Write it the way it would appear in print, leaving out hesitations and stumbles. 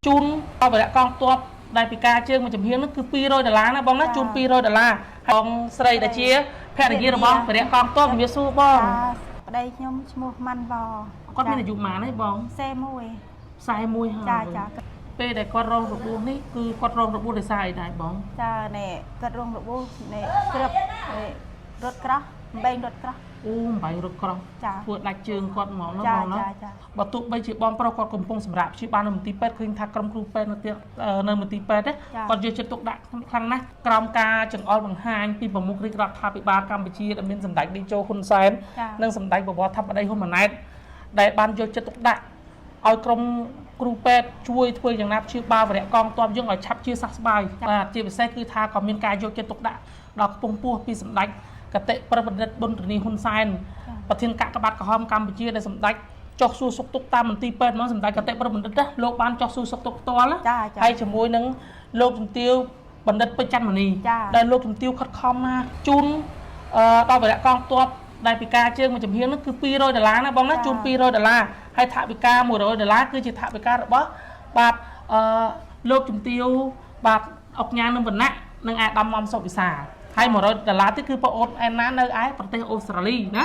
ជូនអបរៈកងទ័ពដែលពីការជើងមួយចំហៀងនោះគឺ$200ណាបងណាជូន$200បងស្រីដែលជាភរិយារបស់បរៈកងទ័ពជំរាបសួរបងប្តីខ្ញុំឈ្មោះម៉ាន់វគាត់មានអាយុប៉ុន្មានហើយបង41ហើយចាពេលដែលគាត់រងរបួសនេះគឺគាត់រងរបួសដោយសារអីដែរបងចានេះគាត់រងរបួសនេះក្រឹបរត់ក្រោះបំបែងរត់ក្រោះបំបែងរត់ក្រោះធ្វើដាច់ជើងគាត់ហ្មងណាបងណាបើទោះបីជាបងប្រុសគាត់កំពុងសម្រាប់ព្យាបាលនៅមន្ទីរពេទ្យឃើញថាក្រុមគ្រូពេទ្យនៅមន្ទីរពេទ្យគាត់យកចិត្តទុកដាក់ខ្លាំងណាស់ក្រោមការចង្អុលបង្ហាញពីប្រមុខរាជរដ្ឋាភិបាលកម្ពុជាដែលមានសម្ដេចតេជោហ៊ុនសែននិងសម្ដេចបវរធម្មតីហ៊ុនម៉ាណែតដែលបានយកចិត្តទុកដាក់ឲ្យក្រុមគ្រូពេទ្យជួយធ្វើយ៉ាងណាព្យាបាលវរៈកងទ័ពយើងឲ្យឆាប់ជាសះស្បើយបាទជាពិសេសគឺថាក៏មានការយកចិត្តទុកដាក់ដល់ខ្ពង់ខ្ពស់ពីសម្ដេចកតេប្របណ្ឌិតប៊ុនរនីហ៊ុនសែនប្រធានកាកបាទក្រហមកម្ពុជាដែលសម្ដេចចុះសួរសុខទុក្ខតាមមន្ទីរពេទ្យមកសម្ដេចកតេប្របណ្ឌិតណាលោកបានចុះសួរសុខទុក្ខផ្ទាល់ហើយជាមួយនឹងលោកជំទាវបណ្ឌិតពេជ្រច័ន្ទមនីដែលលោកជំទាវខិតខំណាជូនដល់វរៈកងទ័ពដែលពីការជើងមួយចំហៀងនោះគឺ$200ណាបងណាជូន$200ហើយថវិកា$100គឺជាថវិការបស់បាទលោកជំទាវបាទអុកញ៉ានឹងវណ្ណៈនិងអាដាមមុំសុវិសាហើយ$100ទៀតគឺបងអូនអែនណានៅឯប្រទេសអូស្ត្រាលីណា